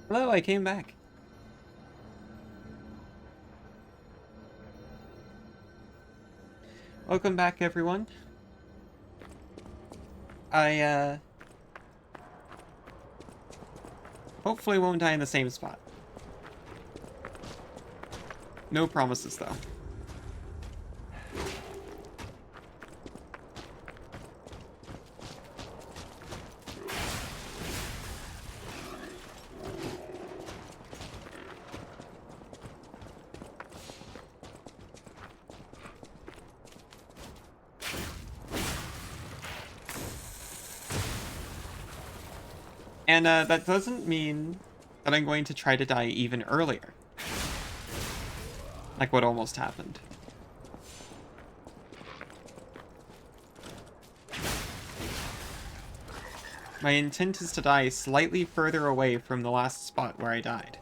Hello, I came back. Welcome back, everyone. I, hopefully won't die in the same spot. No promises, though. And that doesn't mean that I'm going to try to die even earlier. Like what almost happened. My intent is to die slightly further away from the last spot where I died.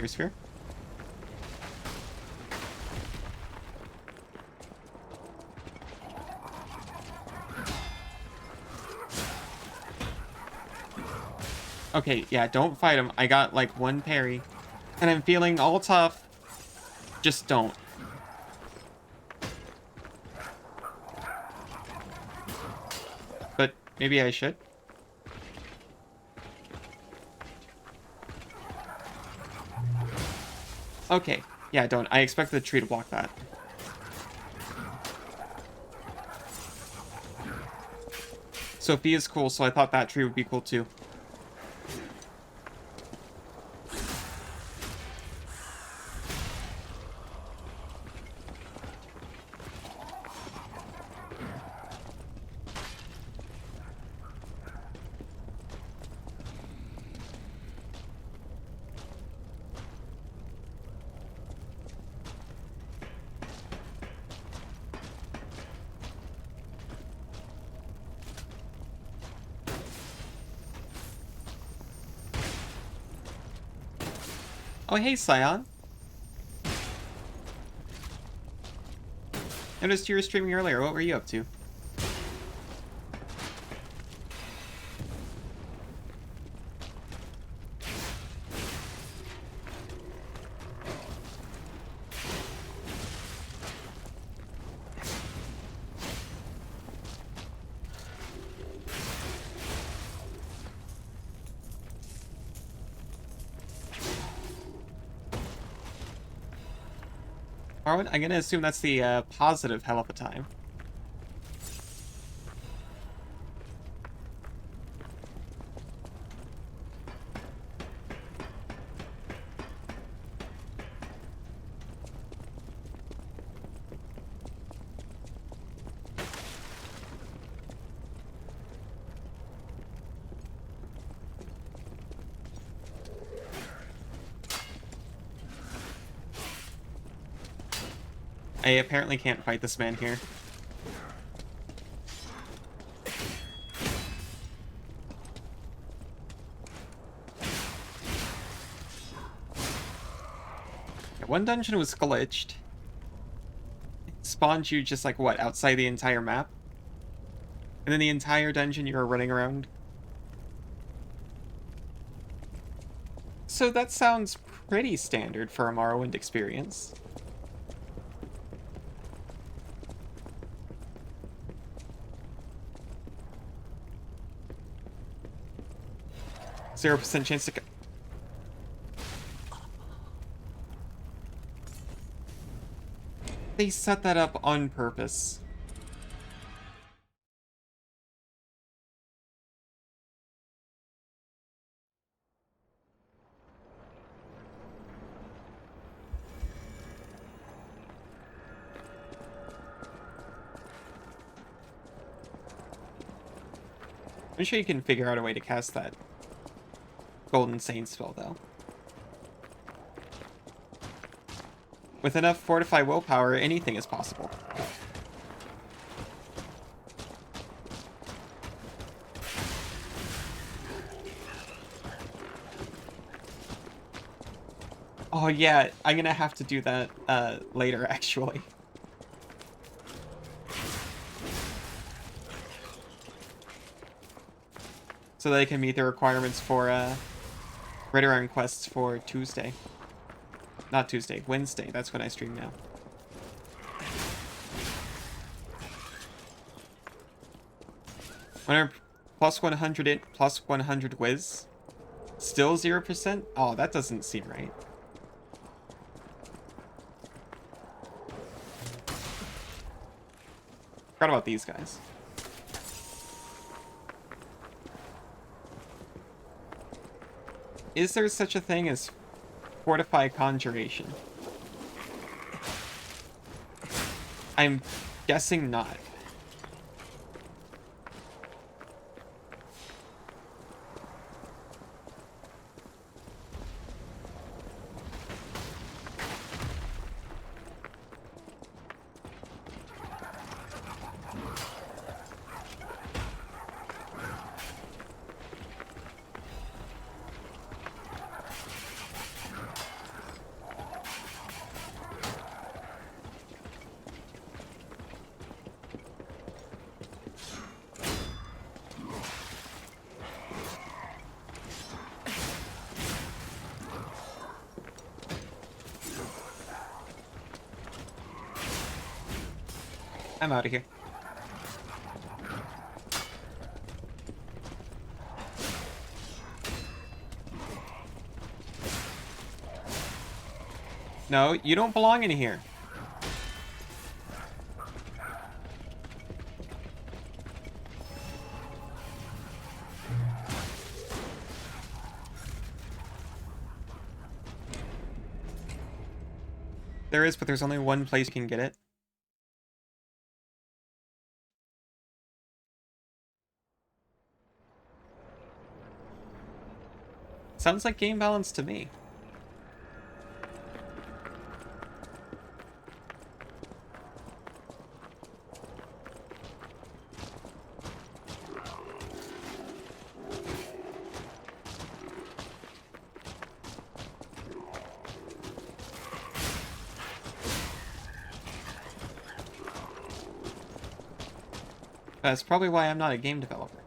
Sphere. Okay, yeah, don't fight him. I got like one parry. And I'm feeling all tough. Just don't. But maybe I should. Okay, yeah, don't. I expect the tree to block that. Sophia's cool, so I thought that tree would be cool too. Oh, hey, Scion. Noticed you were streaming earlier. What were you up to? I'm gonna assume that's the positive hell of a time. I apparently can't fight this man here. Yeah, one dungeon was glitched. It spawned you just like, what, outside the entire map? And then the entire dungeon you were running around? So that sounds pretty standard for a Morrowind experience. 0% chance to... They set that up on purpose. I'm sure you can figure out a way to cast that Golden Saint spell, though. With enough Fortify willpower, anything is possible. Oh yeah, I'm gonna have to do that later actually. So that I can meet the requirements for Ritter quests for Tuesday. Not Tuesday, Wednesday. That's when I stream now. Plus 100 int, plus 100 whiz. Still 0%? Oh, that doesn't seem right. Forgot about these guys. Is there such a thing as Fortify Conjuration? I'm guessing not. I'm out of here. No, you don't belong in here. There is, but there's only one place you can get it. Sounds like game balance to me. That's probably why I'm not a game developer.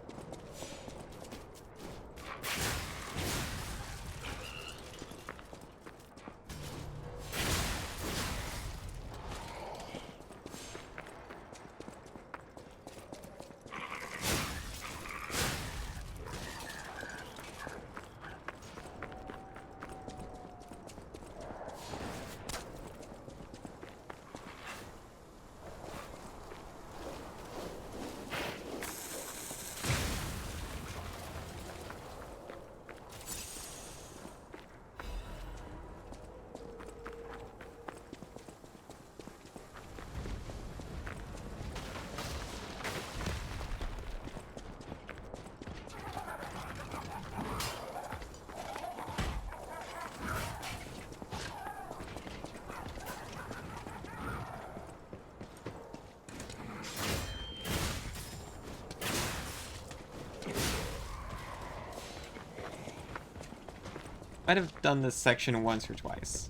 Might have done this section once or twice.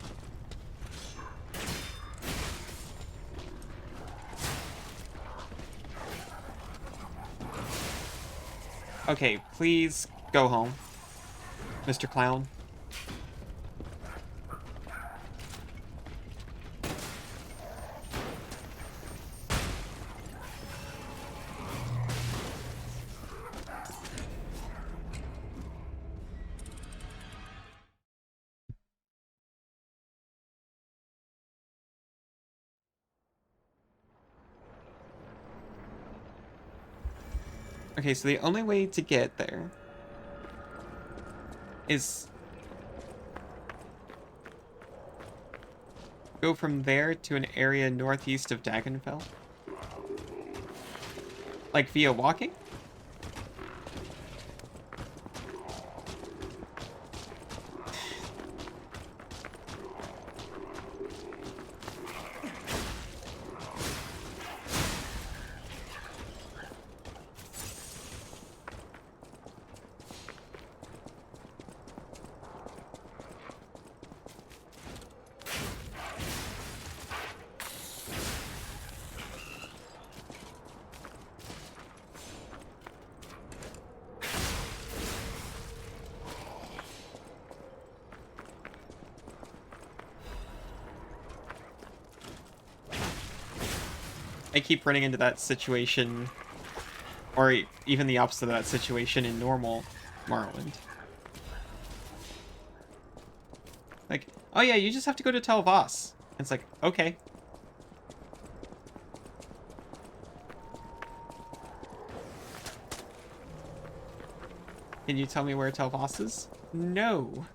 Okay, please go home, Mr. Clown. Okay, so the only way to get there is go from there to an area northeast of Dagenfell. Like via walking? I keep running into that situation, or even the opposite of that situation in normal Morrowind. Like, oh yeah, you just have to go to Tel Voss. It's like, okay. Can you tell me where Tel Voss is? No.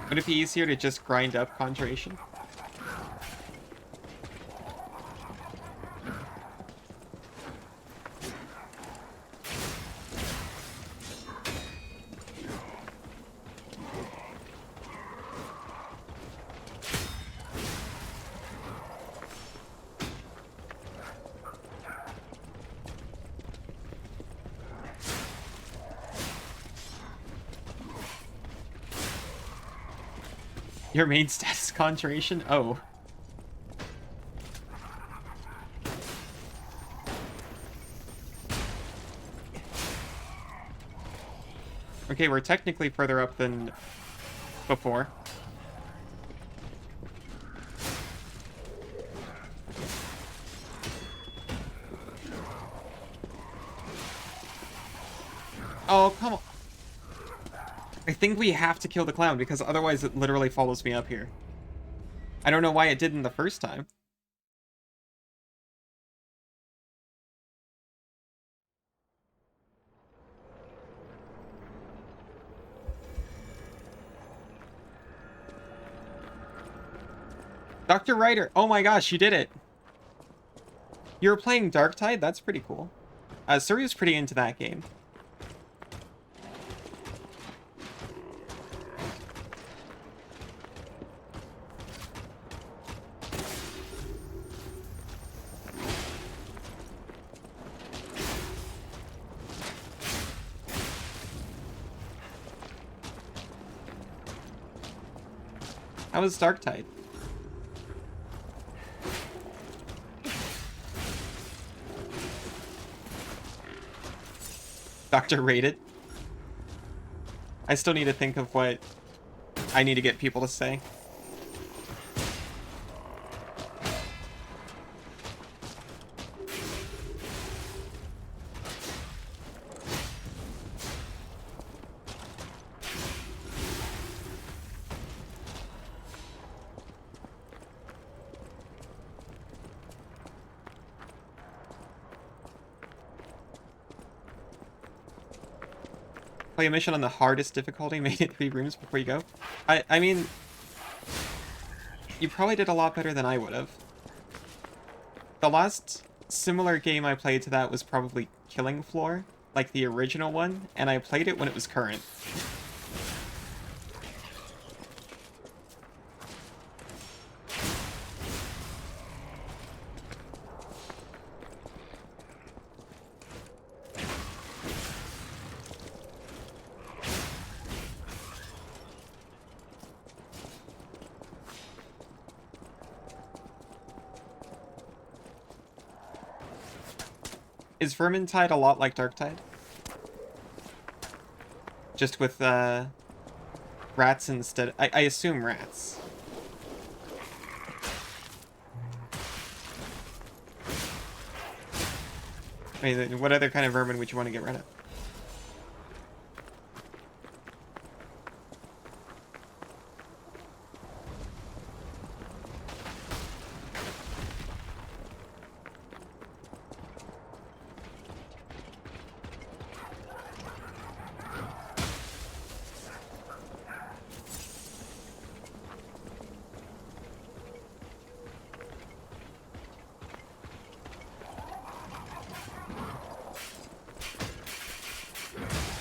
Would it be easier to just grind up Conjuration? Your main stat is Conjuration? Oh. Okay, we're technically further up than before. Oh, come on. I think we have to kill the clown, because otherwise it literally follows me up here. I don't know why it didn't the first time. Dr. Ryder! Oh my gosh, you did it! You were playing Darktide? That's pretty cool. Suri's pretty into that game. How was Darktide? Dr. Rated? I still need to think of what I need to get people to say. Play a mission on the hardest difficulty, made it 3 rooms before you go. I mean, you probably did a lot better than I would have. The last similar game I played to that was probably Killing Floor, like the original one, and I played it when it was current. Is Vermintide a lot like Darktide? Just with, rats instead. I assume rats. I mean, what other kind of vermin would you want to get rid of?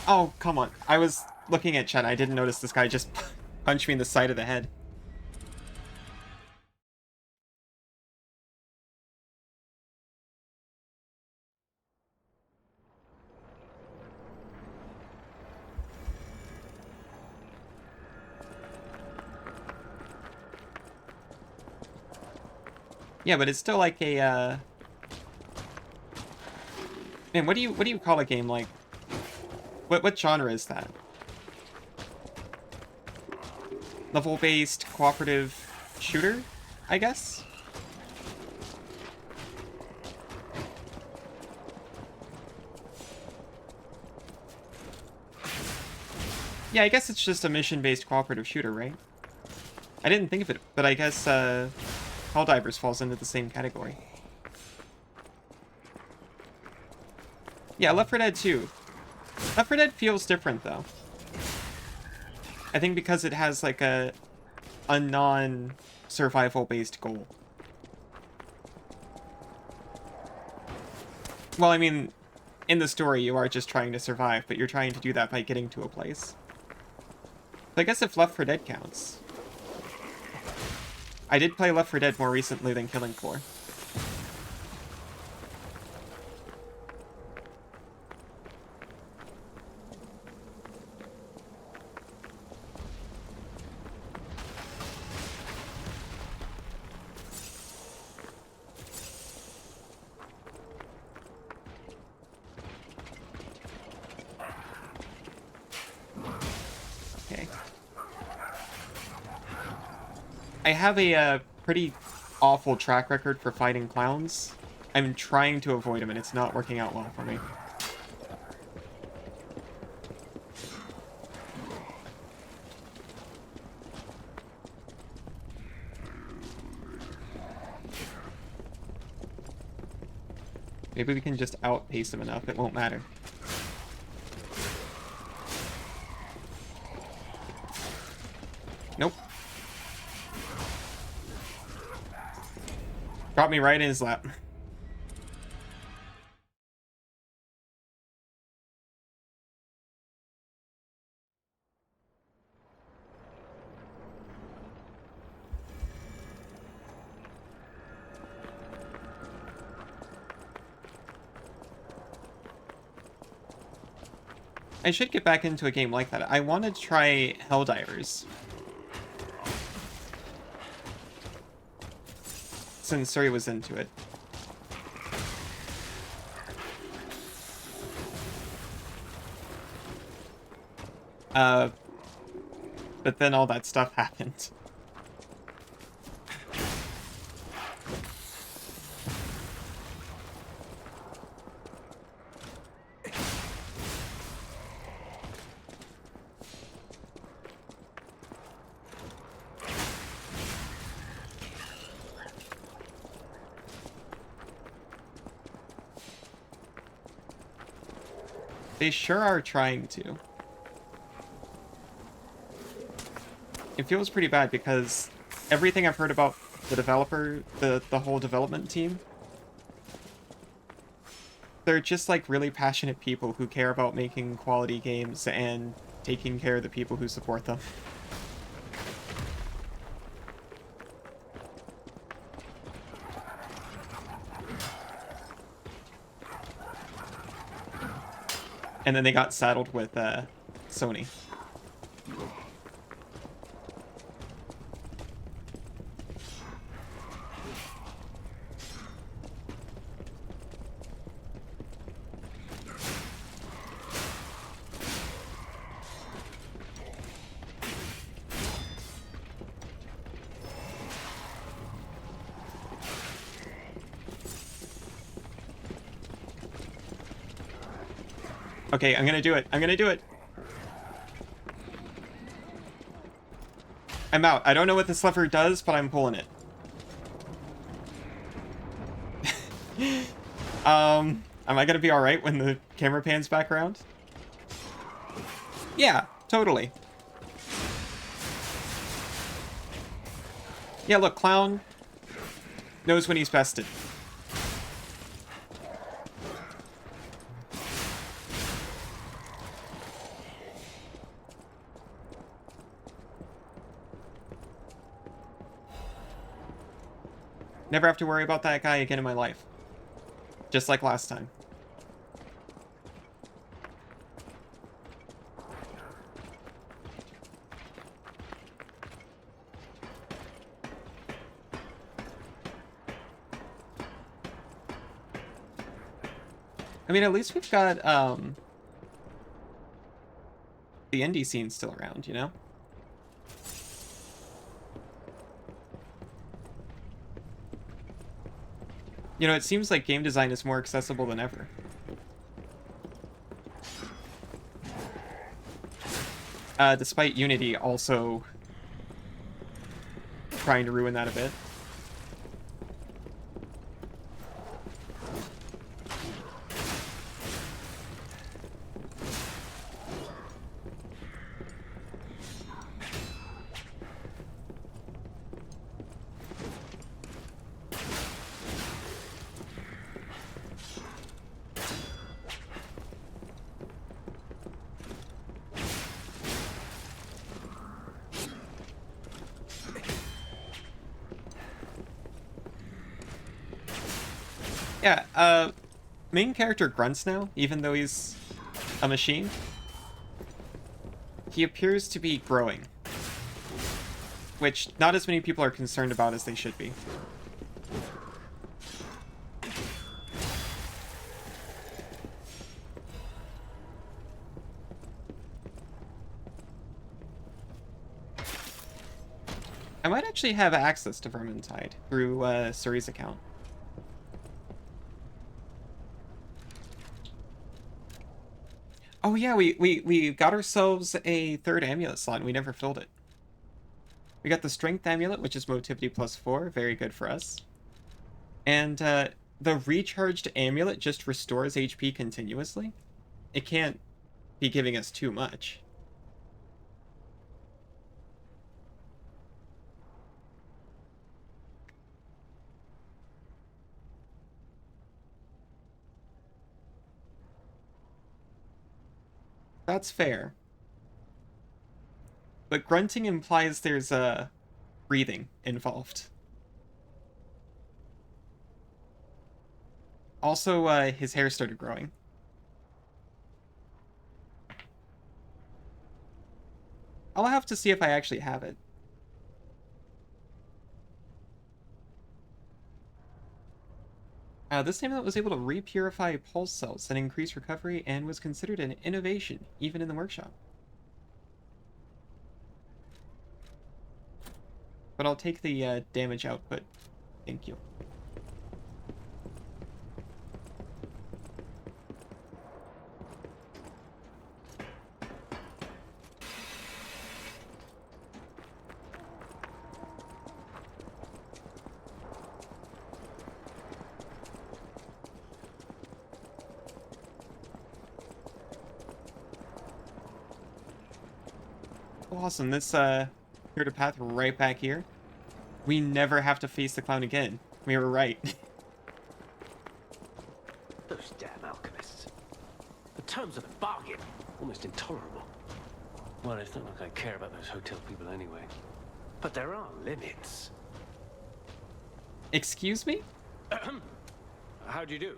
Oh, come on. I was looking at chat. I didn't notice this guy just punched me in the side of the head. Yeah, but it's still like a, Man, what do you call a game like? What genre is that? Level-based cooperative shooter, I guess? Yeah, I guess it's just a mission-based cooperative shooter, right? I didn't think of it, but I guess, Helldivers falls into the same category. Yeah, Left 4 Dead 2. Left 4 Dead feels different, though. I think because it has, like, a non-survival-based goal. Well, I mean, in the story, you are just trying to survive, but you're trying to do that by getting to a place. So I guess if Left 4 Dead counts. I did play Left 4 Dead more recently than Killing Floor. Okay. I have a pretty awful track record for fighting clowns. I'm trying to avoid them, and it's not working out well for me. Maybe we can just outpace him enough, it won't matter. Nope. Dropped me right in his lap. I should get back into a game like that. I want to try Helldivers. Since Suri was into it. But then all that stuff happened. They sure are trying to. It feels pretty bad because everything I've heard about the developer, the whole development team, they're just like really passionate people who care about making quality games and taking care of the people who support them. And then they got saddled with Sony. Okay, I'm gonna do it. I'm gonna do it. I'm out. I don't know what this lever does, but I'm pulling it. Am I gonna be alright when the camera pans back around? Yeah, totally. Yeah, look, Clown knows when he's bested. Never have to worry about that guy again in my life. Just like last time. I mean, at least we've got the indie scene still around, you know? You know, it seems like game design is more accessible than ever. Despite Unity also trying to ruin that a bit. Yeah, main character grunts now, even though he's a machine. He appears to be growing, which not as many people are concerned about as they should be. I might actually have access to Vermintide through Suri's account. Oh yeah, we got ourselves a third amulet slot and we never filled it. We got the strength amulet, which is motivity +4, very good for us. And the recharged amulet just restores HP continuously. It can't be giving us too much. That's fair. But grunting implies there's breathing involved. Also, his hair started growing. I'll have to see if I actually have it. This amulet was able to repurify pulse cells and increase recovery and was considered an innovation, even in the workshop. But I'll take the damage output. Thank you. Awesome, this cleared a path right back here. We never have to face the clown again. We were right. Those damn alchemists. The terms of the bargain, almost intolerable. Well, it's not like I care about those hotel people anyway. But there are limits. Excuse me? How do you do?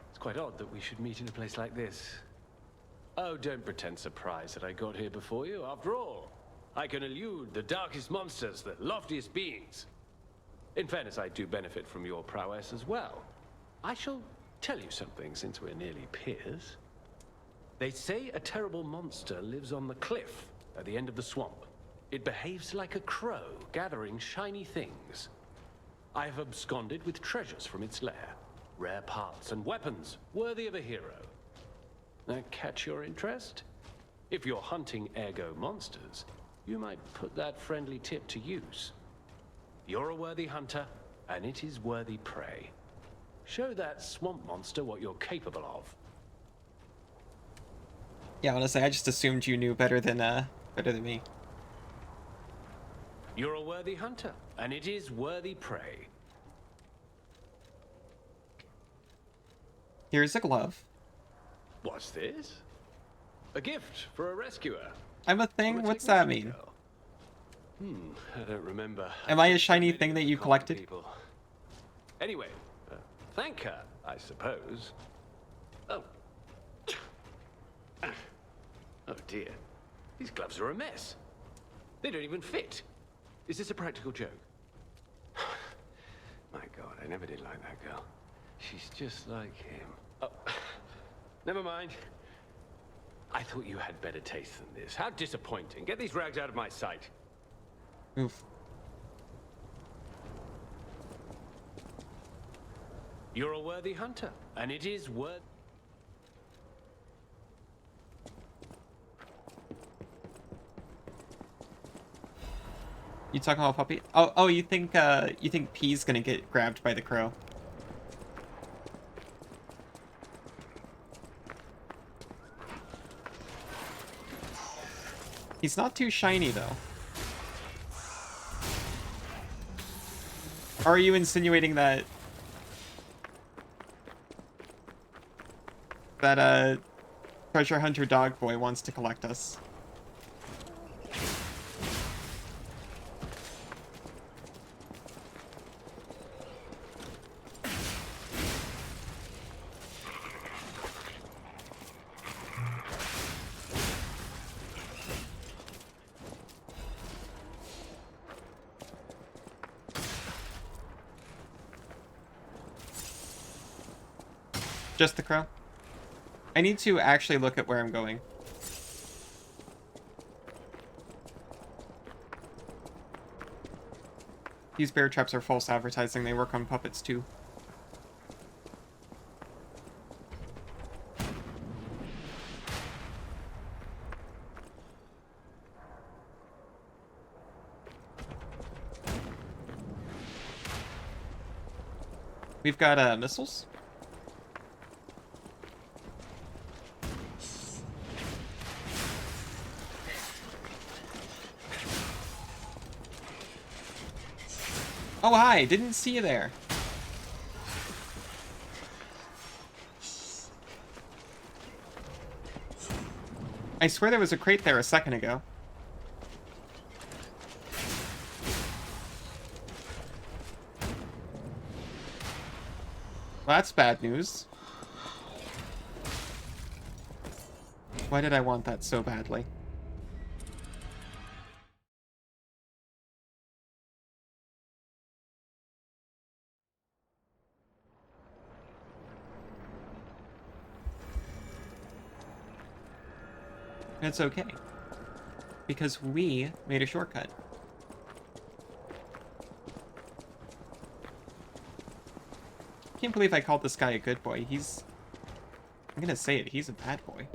It's quite odd that we should meet in a place like this. Oh, don't pretend surprised that I got here before you. After all, I can elude the darkest monsters, the loftiest beings. In fairness, I do benefit from your prowess as well. I shall tell you something since we're nearly peers. They say a terrible monster lives on the cliff at the end of the swamp. It behaves like a crow, gathering shiny things. I have absconded with treasures from its lair, rare parts and weapons worthy of a hero. That catch your interest? If you're hunting ergo monsters, you might put that friendly tip to use. You're a worthy hunter, and it is worthy prey. Show that swamp monster what you're capable of. Yeah, honestly, I just assumed you knew better than me. You're a worthy hunter, and it is worthy prey. Here's a glove. What's this? A gift for a rescuer. I'm a thing? What's that mean? I don't remember. Am I a shiny thing that you collected? People. Anyway, thank her, I suppose. Oh. Oh dear. These gloves are a mess. They don't even fit. Is this a practical joke? My God, I never did like that girl. She's just like him. Oh. Never mind. I thought you had better taste than this. How disappointing. Get these rags out of my sight. Oof. You're a worthy hunter, and it is worth... You talking about puppy? Oh, you think P's gonna get grabbed by the crow? He's not too shiny though. Or are you insinuating that treasure hunter dog boy wants to collect us? Just the crow? I need to actually look at where I'm going. These bear traps are false advertising. They work on puppets too. We've got missiles. Oh, hi. Didn't see you there. I swear there was a crate there a second ago. Well, that's bad news. Why did I want that so badly? It's okay. Because we made a shortcut. Can't believe I called this guy a good boy. I'm gonna say it, he's a bad boy.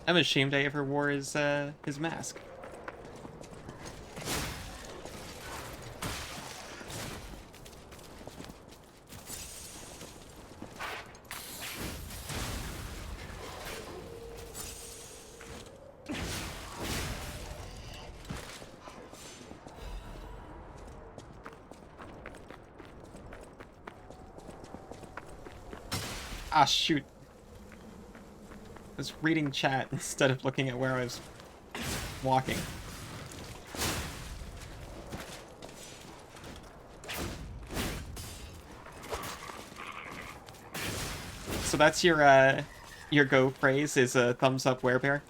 I'm ashamed I ever wore his mask. Ah, shoot. I was reading chat instead of looking at where I was walking. So that's your go phrase is a thumbs up werebear?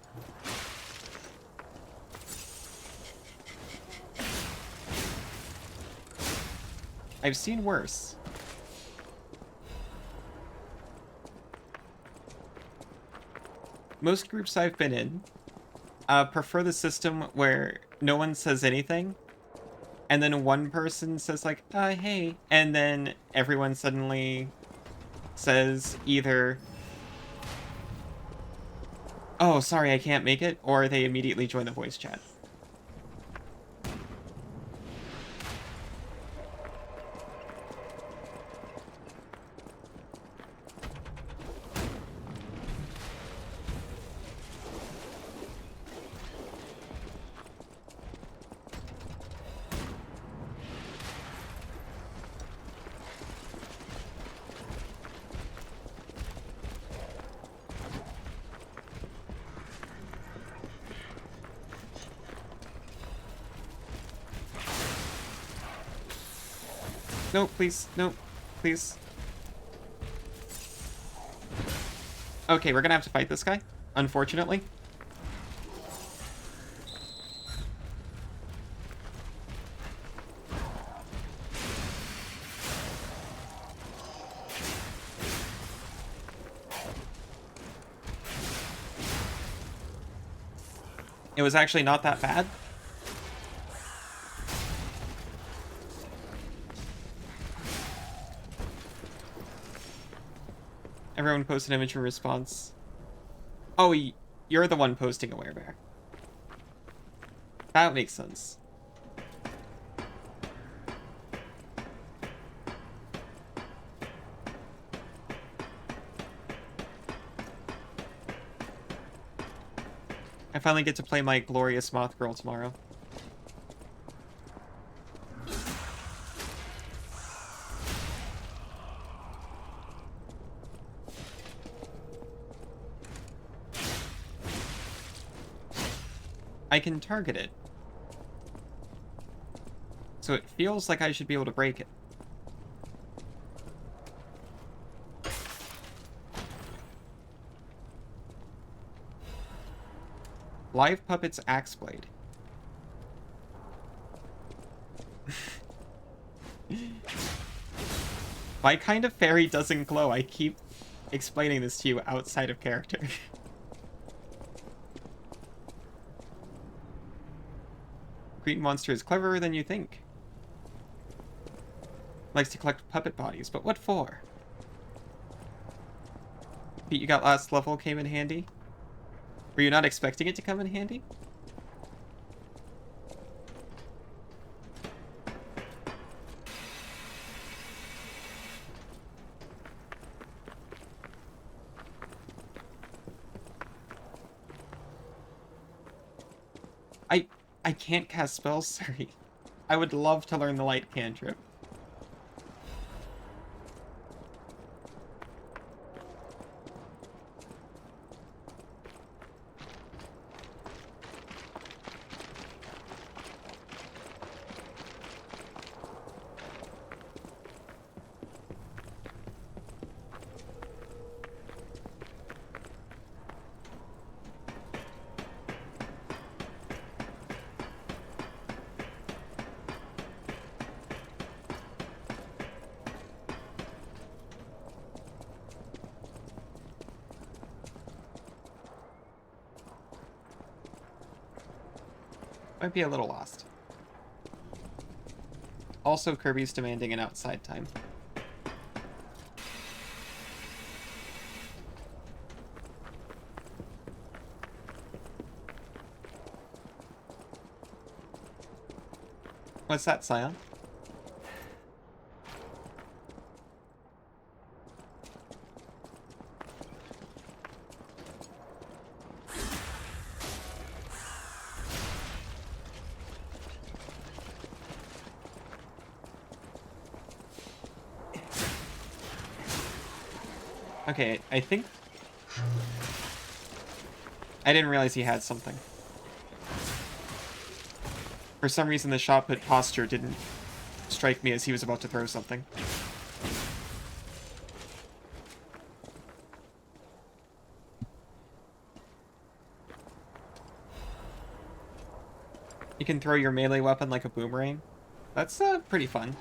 I've seen worse. Most groups I've been in prefer the system where no one says anything, and then one person says like, hey, and then everyone suddenly says either, oh, sorry, I can't make it, or they immediately join the voice chat. No, please. No, please. Okay, we're gonna have to fight this guy, unfortunately. It was actually not that bad. Everyone post an image for response. Oh, you're the one posting a werebear. That makes sense. I finally get to play my glorious moth girl tomorrow. I can target it. So it feels like I should be able to break it. Live Puppet's Axe Blade. My kind of fairy doesn't glow. I keep explaining this to you outside of character. Green monster is cleverer than you think. Likes to collect puppet bodies, but what for? Pete, you got last level came in handy? Were you not expecting it to come in handy? I can't cast spells, sorry. I would love to learn the light cantrip. Might be a little lost. Also, Kirby's demanding an outside time. What's that, Scion? Okay, I think... I didn't realize he had something. For some reason, the shot put posture didn't strike me as he was about to throw something. You can throw your melee weapon like a boomerang. That's pretty fun.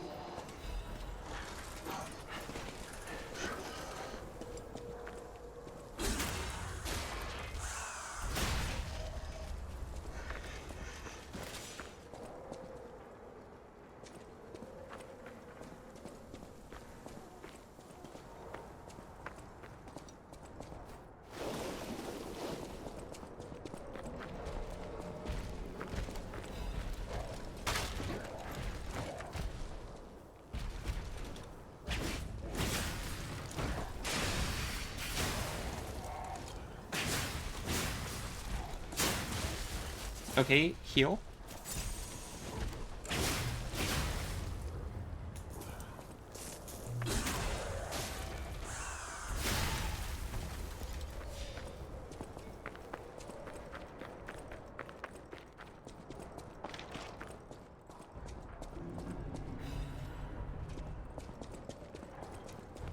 Okay, heal.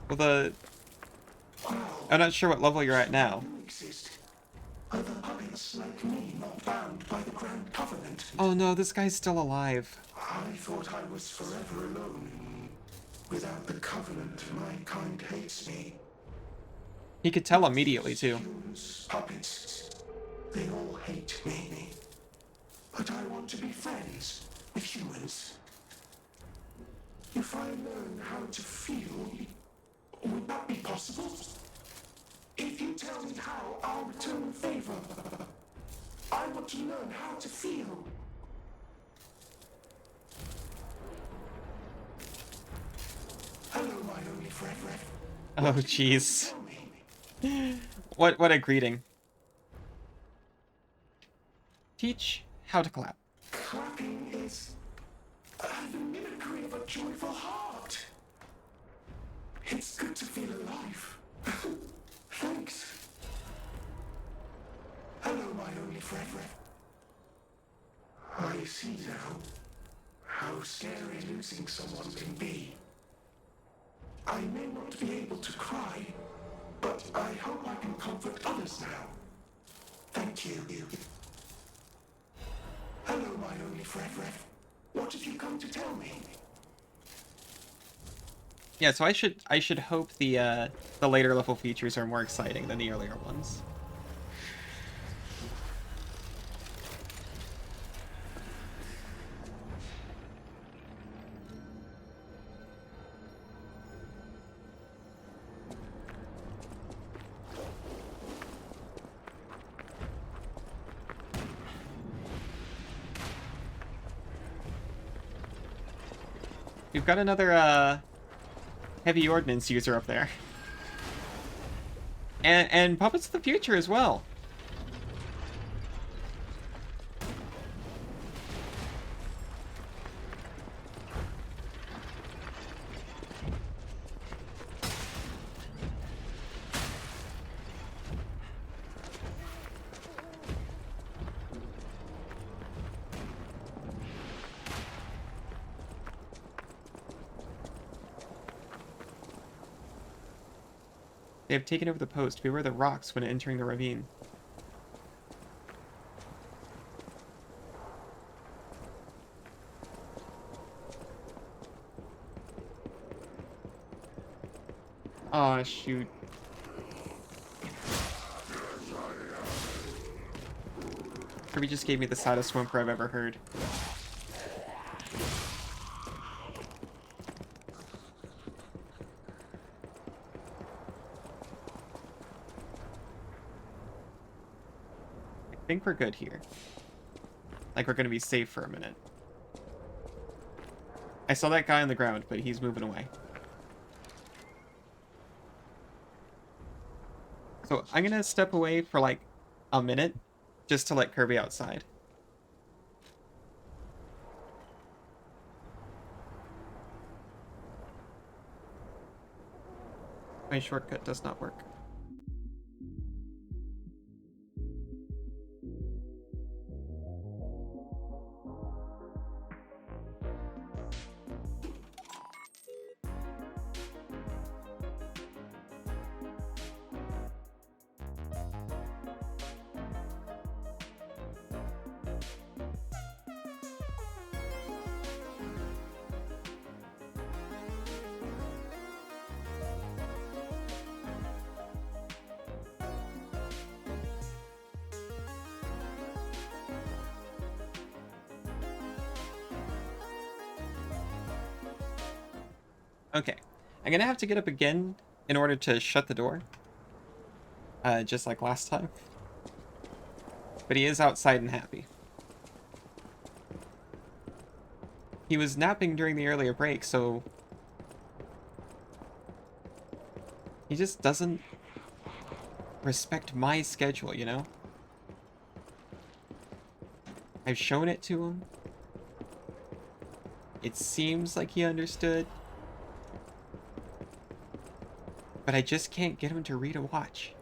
Well, I'm not sure what level you're at now. Other puppets like me not bound by the Grand Covenant. Oh no, this guy's still alive. I thought I was forever alone. Without the Covenant, my kind hates me. He could tell immediately, too. Humans, puppets, they all hate me. but I want to be friends with humans. If I learn how to feel, would that be possible? If you tell me how, I'll return the favor. I want to learn how to feel. Hello, my only friend. Oh, jeez. What a greeting. Teach how to clap. Clapping is the mimicry of a joyful heart. It's good to feel alive. Thanks. Hello, my only friend. I see now how scary losing someone can be. I may not be able to cry, but I hope I can comfort others now. Thank you. Hello, my only friend. What have you come to tell me? Yeah, so I should hope the later level features are more exciting than the earlier ones. We've got another heavy ordnance user up there. And Puppets of the Future as well. They have taken over the post. Beware the rocks when entering the ravine. Aw, shoot. Kirby just gave me the saddest whimper I've ever heard. I think we're good here. Like, we're gonna be safe for a minute. I saw that guy on the ground, but he's moving away. So I'm gonna step away for like a minute just to let Kirby outside. My shortcut does not work. Okay, I'm gonna have to get up again in order to shut the door. Just like last time. But he is outside and happy. He was napping during the earlier break, so... he just doesn't respect my schedule, you know? I've shown it to him. It seems like he understood. But I just can't get him to read a watch.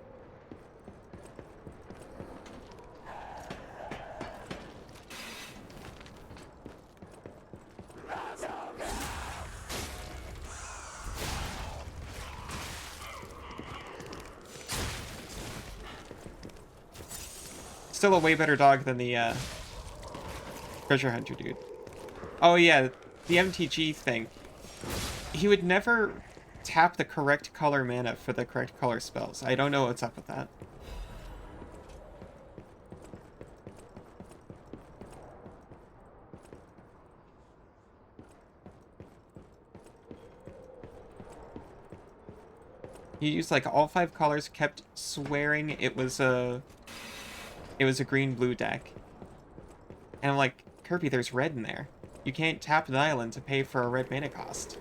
Still a way better dog than the treasure hunter dude. Oh yeah, the MTG thing. He would never tap the correct color mana for the correct color spells. I don't know what's up with that. He used like all 5 colors, kept swearing it was a green-blue deck. And I'm like, Kirby, there's red in there. You can't tap an island to pay for a red mana cost.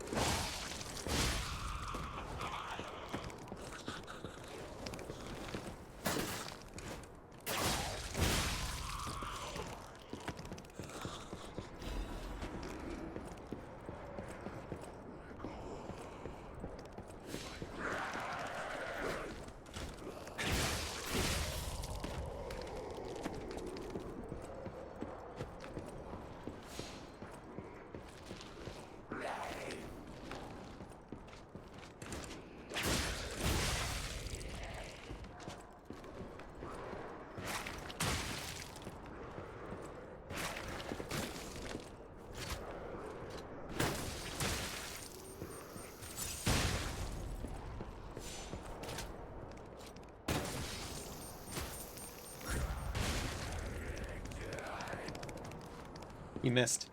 You missed.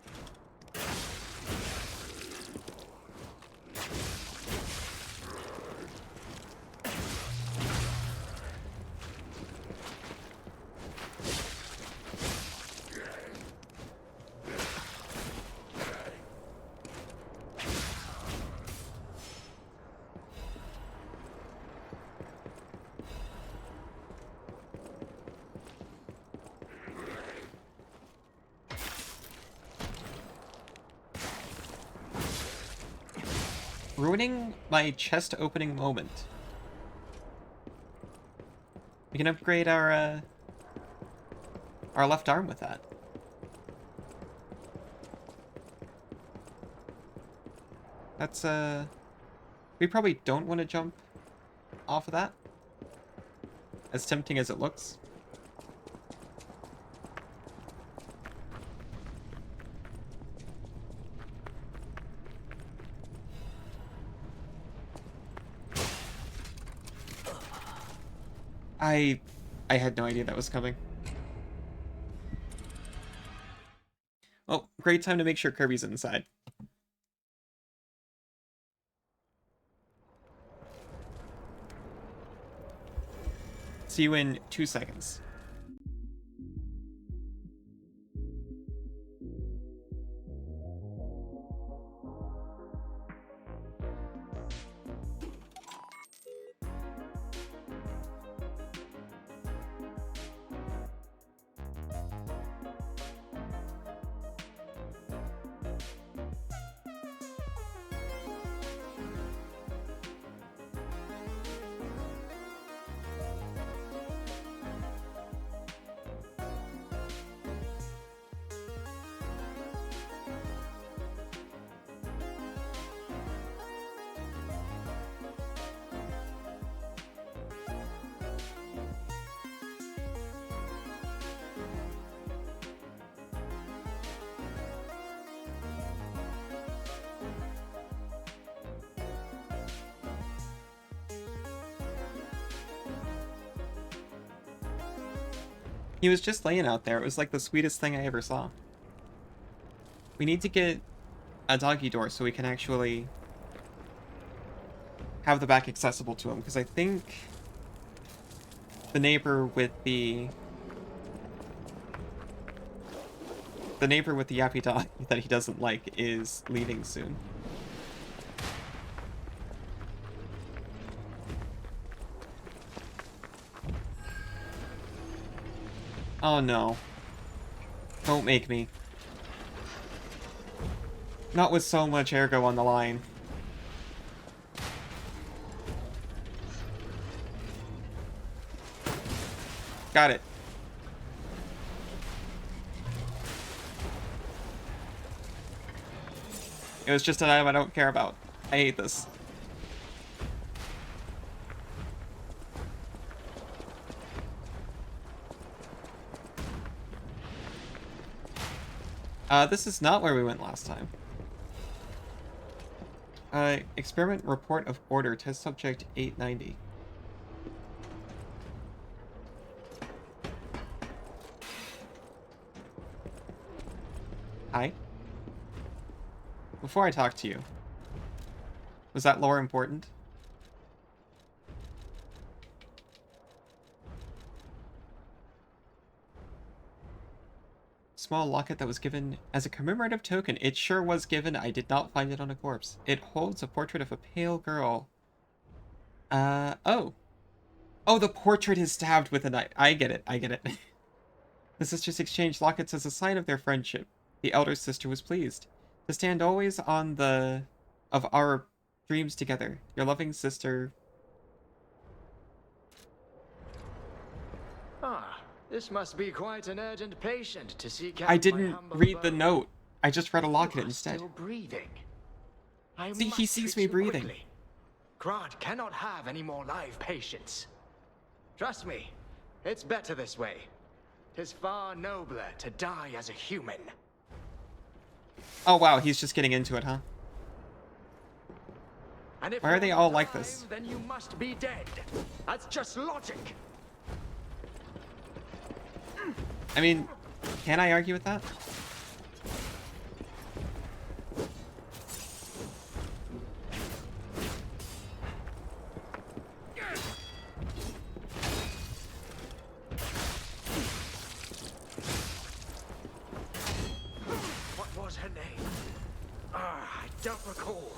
Ruining my chest opening moment. We can upgrade our left arm with that. That's we probably don't want to jump off of that, as tempting as it looks. I had no idea that was coming. Oh, great time to make sure Kirby's inside. See you in 2 seconds. He was just laying out there. It was like the sweetest thing I ever saw. We need to get a doggy door so we can actually have the back accessible to him, because I think the neighbor with the yappy dog that he doesn't like is leaving soon. Oh no. Don't make me. Not with so much ergo on the line. Got it. It was just an item I don't care about. I hate this. This is not where we went last time. Experiment report of order, test subject 890. Hi. Before I talk to you, was that lore important? small locket that was given as a commemorative token. It sure was given. I did not find it on a corpse. It holds a portrait of a pale girl. Oh. Oh, the portrait is stabbed with a knife. I get it. I get it. The sisters exchanged lockets as a sign of their friendship. The elder sister was pleased. To stand always on the... of our dreams together. Your loving sister... Ah, this must be quite an urgent patient to seek out. I my didn't humble read the abode. note. I just read a You locket are instead. Still breathing. I See, he must sees treat me you breathing. quickly. Grant cannot have any more live patients. Trust me, it's better this way. 'Tis far nobler to die as a human. Oh wow, he's just getting into it, huh? And if Why are they you're all alive, like this? Then you must be dead. That's just logic. I mean, can I argue with that? What was her name? I don't recall.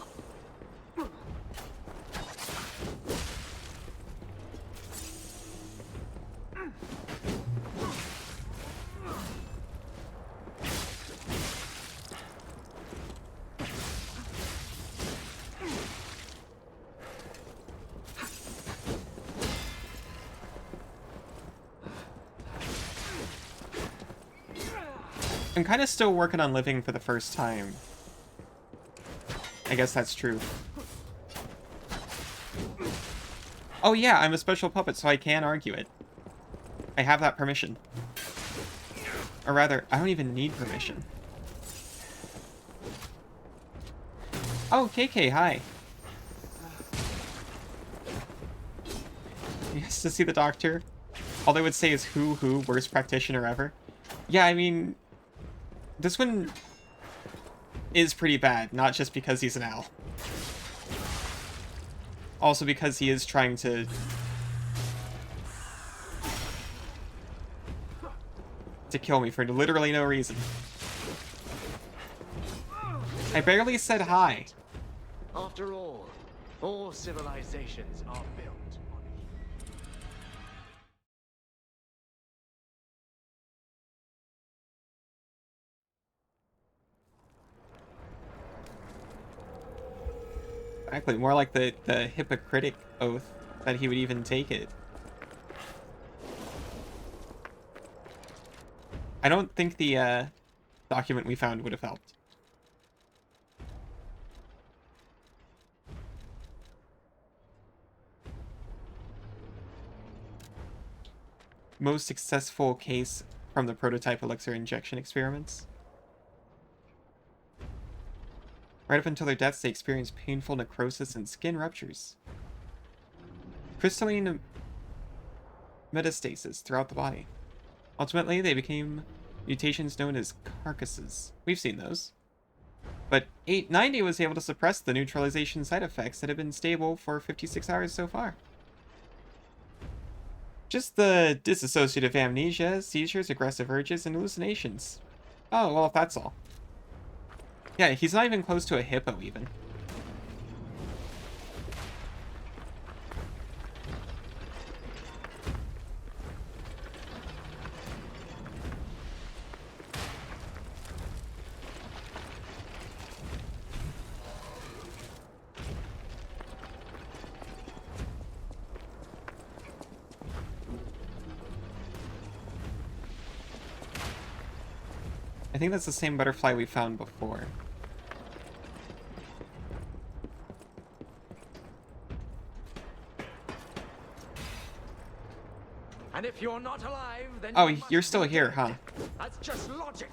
I'm kind of still working on living for the first time. I guess that's true. Oh yeah, I'm a special puppet, so I can argue it. I have that permission. Or rather, I don't even need permission. Oh, KK, hi. Yes, to see the doctor. All they would say is who, worst practitioner ever. Yeah, I mean... This one is pretty bad, not just because he's an owl. Also because he is trying to kill me for literally no reason. I barely said hi. After all civilizations are built on Exactly, more like the Hippocratic oath that he would even take it. I don't think the document we found would have helped. Most successful case from the prototype elixir injection experiments. Right up until their deaths, they experienced painful necrosis and skin ruptures. Crystalline metastasis throughout the body. Ultimately, they became mutations known as carcasses. We've seen those. But 890 was able to suppress the neutralization side effects that have been stable for 56 hours so far. Just the dissociative amnesia, seizures, aggressive urges, and hallucinations. Oh, well, if that's all. Yeah, he's not even close to a hippo, even. I think that's the same butterfly we found before. And if you're not alive, then Oh, you must you're still be here, dead. huh? That's just logic.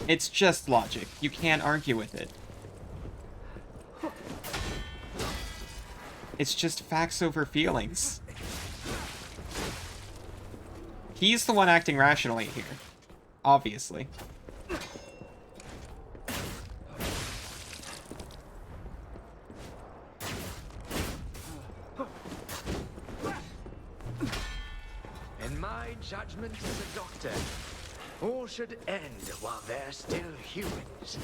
It's just logic. You can't argue with it. It's just facts over feelings. He's the one acting rationally here. Obviously. In my judgment as a doctor, All should end while they're still humans.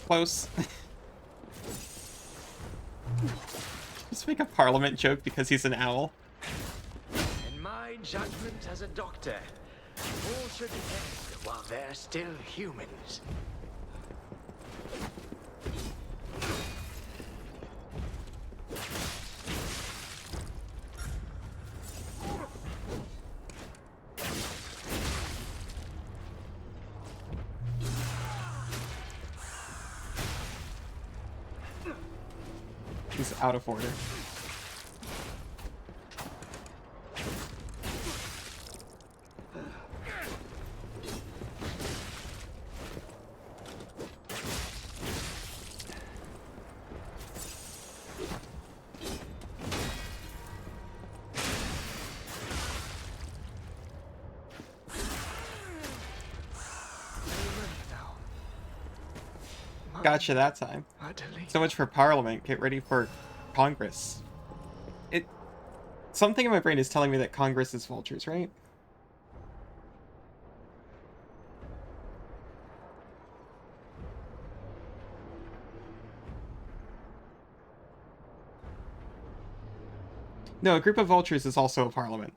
Close. Just make a parliament joke because he's an owl. In my judgment as a doctor, all should end while they're still humans. He's out of order. Gotcha that time. So much for Parliament. Get ready for Congress. Something in my brain is telling me that Congress is vultures, right? No, a group of vultures is also a parliament.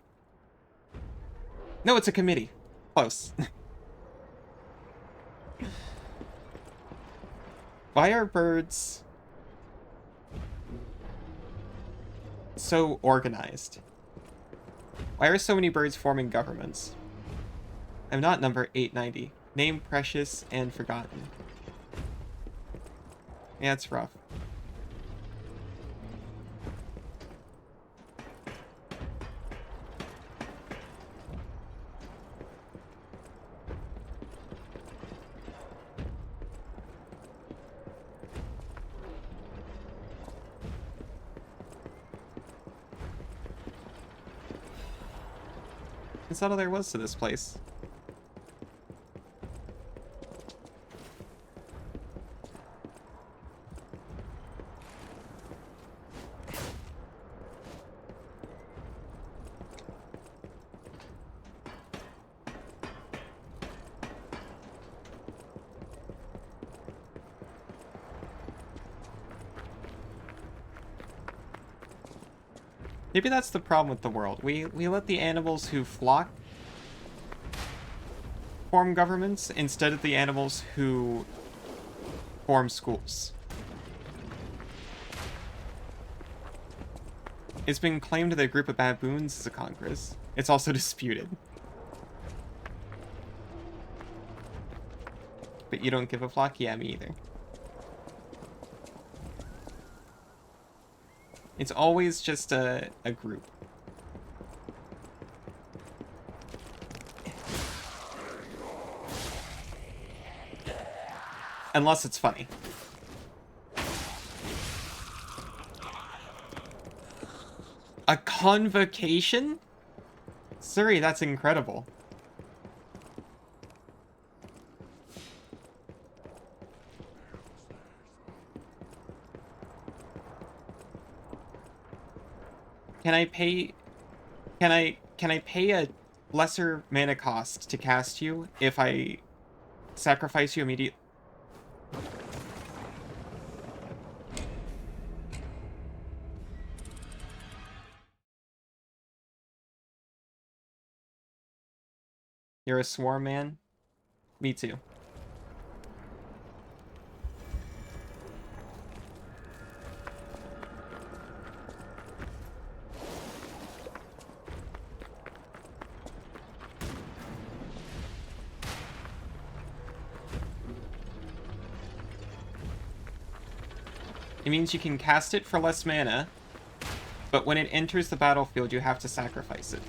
No, it's a committee. Close. Why are birds so organized? Why are so many birds forming governments? I'm not number 890. Name precious and forgotten. Yeah, it's rough. That's all there was to this place. Maybe that's the problem with the world. We let the animals who flock form governments instead of the animals who form schools. It's been claimed that a group of baboons is a Congress. It's also disputed. But you don't give a flock? Yeah, me either. It's always just a group. Unless it's funny. A convocation? Suri, that's incredible. Can I pay a lesser mana cost to cast you if I sacrifice you immediately? You're a swarm man? Me too. It means you can cast it for less mana, but when it enters the battlefield, you have to sacrifice it.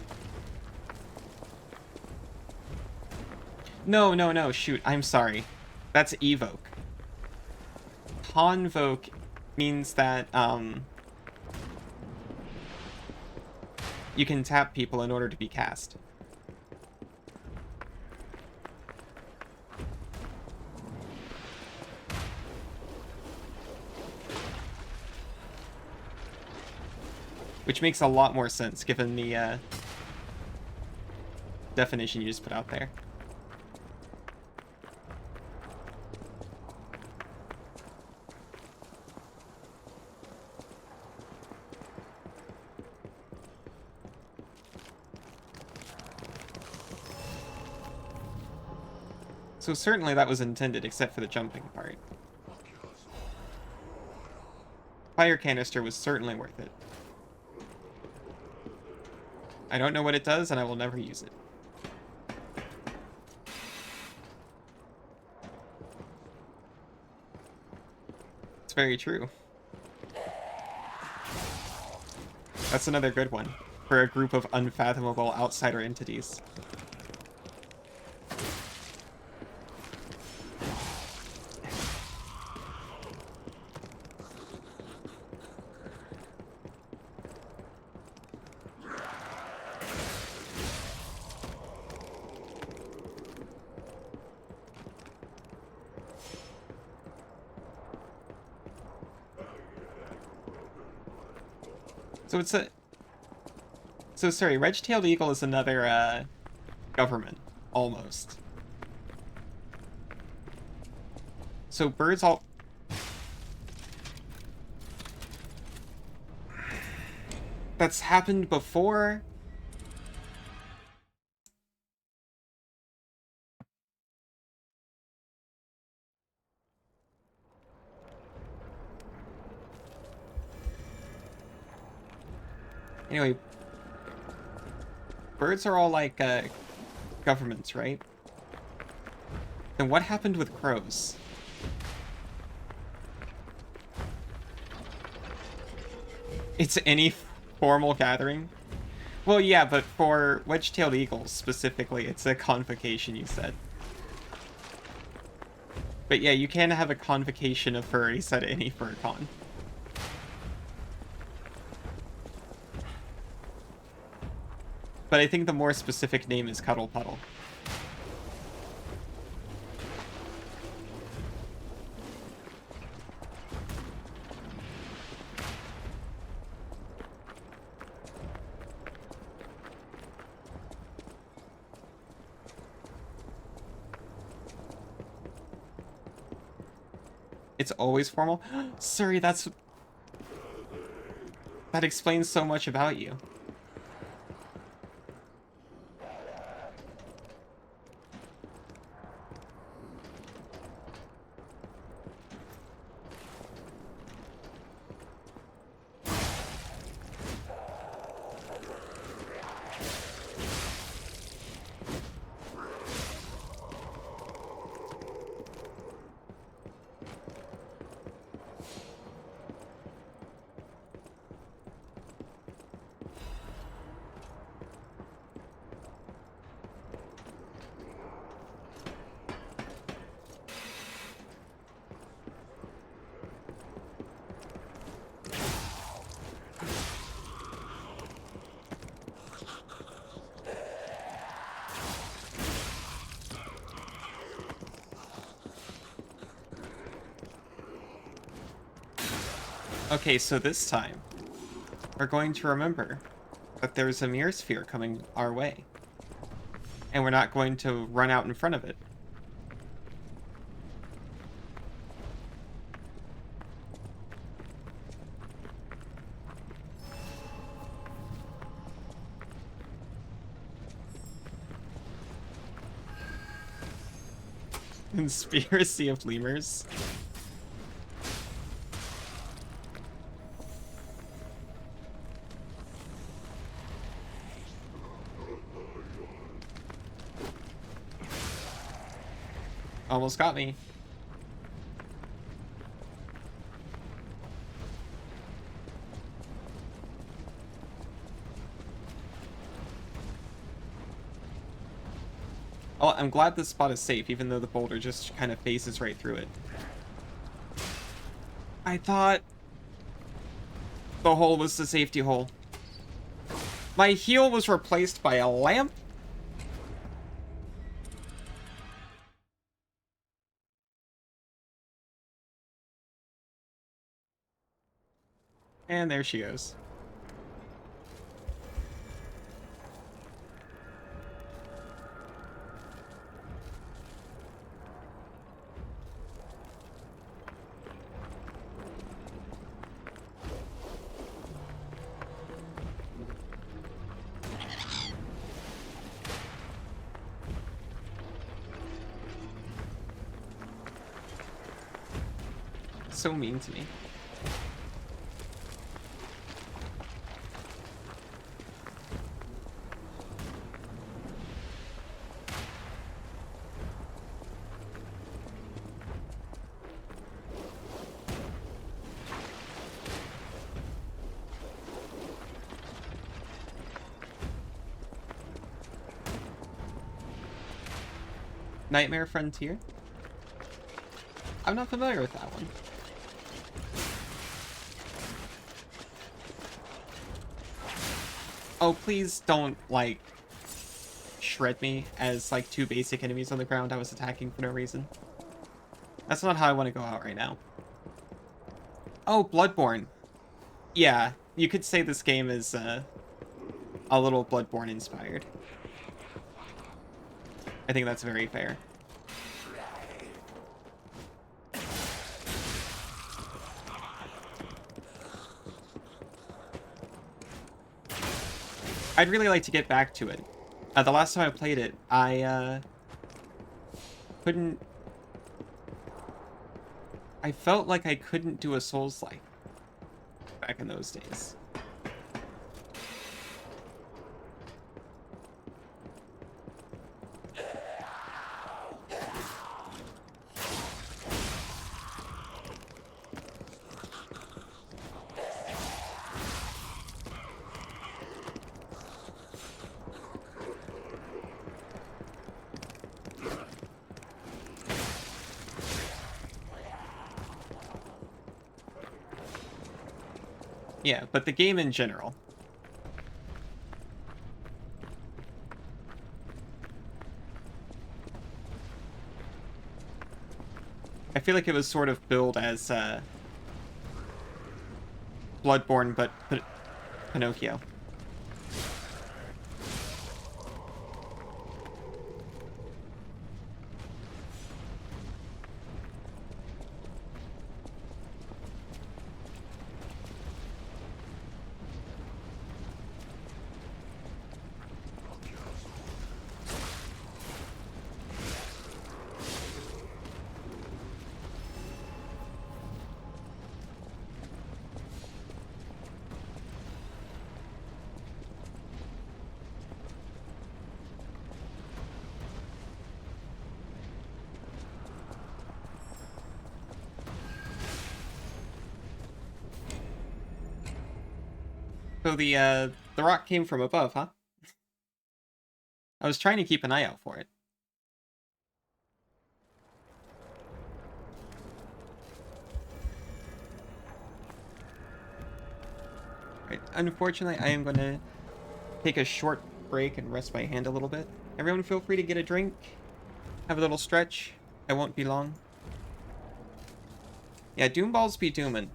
No, shoot, I'm sorry. That's evoke. Convoke means that you can tap people in order to be cast. Which makes a lot more sense given the definition you just put out there. So certainly that was intended, except for the jumping part. Fire canister was certainly worth it. I don't know what it does, and I will never use it. It's very true. That's another good one for a group of unfathomable outsider entities. So it's a... So sorry, Red-tailed Eagle is another, government, almost. So birds all... That's happened before? Anyway, birds are all like governments, right? Then what happened with crows? It's any formal gathering? Well, yeah, but for wedge-tailed eagles specifically, it's a convocation, you said. But yeah, you can have a convocation of furries at any furcon. But I think the more specific name is Cuddle Puddle. It's always formal? Sorry, that explains so much about you. Okay, so this time, we're going to remember that there's a mirror sphere coming our way. And we're not going to run out in front of it. Conspiracy of lemurs. Almost got me. Oh, I'm glad this spot is safe, even though the boulder just kind of phases right through it. I thought The hole was the safety hole. My heal was replaced by a lamp? And there she goes. So mean to me. Nightmare Frontier? I'm not familiar with that one. Oh, please don't, like, shred me as, like, two basic enemies on the ground I was attacking for no reason. That's not how I want to go out right now. Oh, Bloodborne. Yeah, you could say this game is, a little Bloodborne inspired. I think that's very fair. I'd really like to get back to it. The last time I played it, I couldn't... I felt like I couldn't do a Souls-like back in those days. Yeah, but the game in general. I feel like it was sort of billed as Bloodborne, but Pinocchio. So the rock came from above, huh? I was trying to keep an eye out for it. Right. Unfortunately, I am going to take a short break and rest my hand a little bit. Everyone feel free to get a drink, have a little stretch. I won't be long. Yeah, Doom Balls be doomin'.